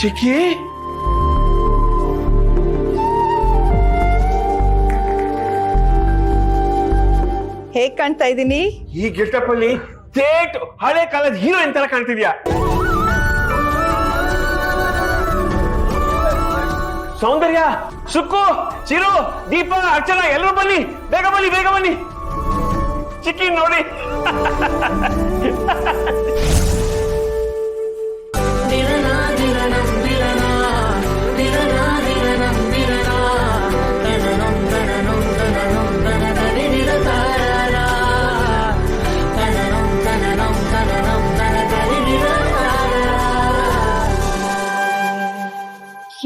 ಚಿಕ್ಕಿ ಹೇಗ್ ಕಾಣ್ತಾ ಇದ್ದೀನಿ? ಈ ಗೆಟಪ್ ಅಲ್ಲಿ ಥೇಟ್ ಹಳೆ ಕಾಲದ ಹೀರೋಯಿನ್ ತರ ಕಾಣ್ತಿದ್ಯಾ. ಸೌಂದರ್ಯ, ಸುಕ್ಕು, ಚಿರು, ದೀಪ, ಅರ್ಚನಾ ಎಲ್ಲರೂ ಬನ್ನಿ, ಬೇಗ ಬನ್ನಿ, ಬೇಗ ಬನ್ನಿ. ಚಿಕ್ಕಿ ನೋಡಿ.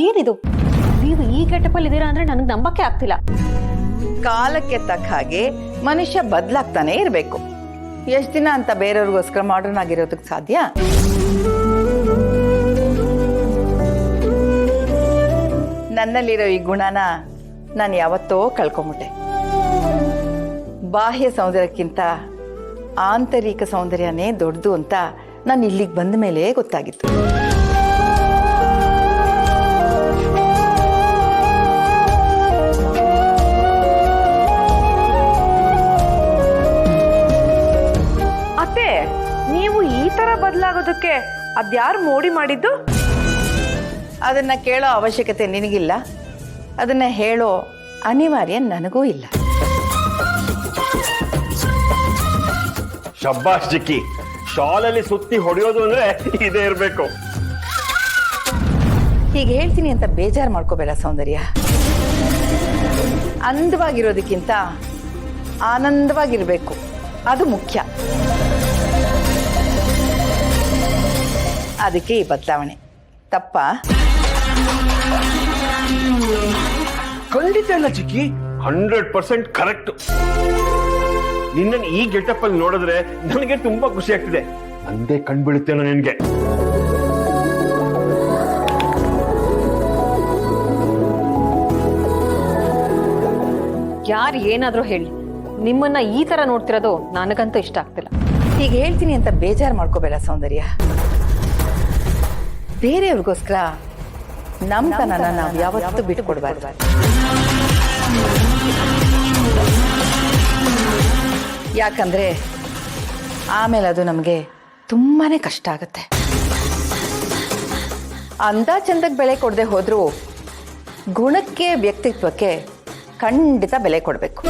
ಏನಿದು, ನೀವು ಈ ಗೆಟಪಲ್ಲಿ ಇದ್ದೀರಾ ಅಂದ್ರೆ ನನಗೆ ನಂಬಕ್ಕೆ ಆಗ್ತಿಲ್ಲ. ಕಾಲಕ್ಕೆ ತಕ್ಕ ಹಾಗೆ ಮನುಷ್ಯ ಬದಲಾಗ್ತಾನೆ ಇರಬೇಕು. ಎಷ್ಟು ದಿನ ಅಂತ ಬೇರೆಯವ್ರಿಗೋಸ್ಕರ ಮಾಡರ್ನ್ ಆಗಿರೋದಕ್ಕೆ ಸಾಧ್ಯ? ನನ್ನಲ್ಲಿರೋ ಈ ಗುಣನ ನಾನು ಯಾವತ್ತೋ ಕಳ್ಕೊಂಬಿಟ್ಟೆ. ಬಾಹ್ಯ ಸೌಂದರ್ಯಕ್ಕಿಂತ ಆಂತರಿಕ ಸೌಂದರ್ಯನೇ ದೊಡ್ಡದು ಅಂತ ನಾನು ಇಲ್ಲಿಗೆ ಬಂದ ಮೇಲೆ ಗೊತ್ತಾಗಿತ್ತು. ಅತ್ತೆ, ನೀವು ಈ ತರ ಬದಲಾಗೋದಕ್ಕೆ ಅದ್ಯಾರು ಮೋಡಿ ಮಾಡಿದ್ದು? ಅದನ್ನ ಕೇಳೋ ಅವಶ್ಯಕತೆ ನಿನಗಿಲ್ಲ, ಅದನ್ನ ಹೇಳೋ ಅನಿವಾರ್ಯ ನನಗೂ ಇಲ್ಲ. ಶಬ್ಬಾಷ್ ಚಿಕ್ಕಿ, ಶಾಲಲ್ಲಿ ಸುತ್ತಿ ಹೊಡೆಯೋದು ಅಂದ್ರೆ ಇದೇ ಇರ್ಬೇಕು. ಹೀಗೆ ಹೇಳ್ತೀನಿ ಅಂತ ಬೇಜಾರು ಮಾಡ್ಕೋಬೇಡ ಸೌಂದರ್ಯ. ಅಂದವಾಗಿರೋದಕ್ಕಿಂತ ಆನಂದವಾಗಿರ್ಬೇಕು, ಅದು ಮುಖ್ಯ. ಅದಕ್ಕೆ ಈ ಬದಲಾವಣೆ. ತಪ್ಪಾ? ಖಂಡಿತ ಇಲ್ಲ ಚಿಕ್ಕಿ, 100% ಕರೆಕ್ಟ್. ನಿನ್ನ ಈ ಗೆಟಪ್ ಅಲ್ಲಿ ನೋಡಿದ್ರೆ ನನಗೆ ತುಂಬಾ ಖುಷಿ ಆಗ್ತಿದೆ. ಅಂದೇ ಕಣ್ಬಿಡುತ್ತೇನೋ ನಿನ್ಗೆ. ಯಾರು ಏನಾದ್ರೂ ಹೇಳಿ, ನಿಮ್ಮನ್ನ ಈ ತರ ನೋಡ್ತಿರೋದು ನನಗಂತೂ ಇಷ್ಟ ಆಗ್ತಿಲ್ಲ. ಹೀಗೆ ಹೇಳ್ತೀನಿ ಅಂತ ಬೇಜಾರು ಮಾಡ್ಕೋಬೇಡ ಸೌಂದರ್ಯ. ಬೇರೆಯವ್ರಿಗೋಸ್ಕರ ನಮ್ಮತನನ ನಾವು ಯಾವತ್ತೂ ಬಿಟ್ಕೊಡ್ಬಾರ್ದು. ಯಾಕಂದ್ರೆ ಆಮೇಲೆ ಅದು ನಮಗೆ ತುಂಬಾನೇ ಕಷ್ಟ ಆಗುತ್ತೆ. ಅಂದ ಚಂದಕ್ಕೆ ಬೆಲೆ ಕೊಡದೆ ಹೋದ್ರೂ ಗುಣಕ್ಕೆ ವ್ಯಕ್ತಿತ್ವಕ್ಕೆ ಖಂಡಿತ ಬೆಲೆ ಕೊಡಬೇಕು.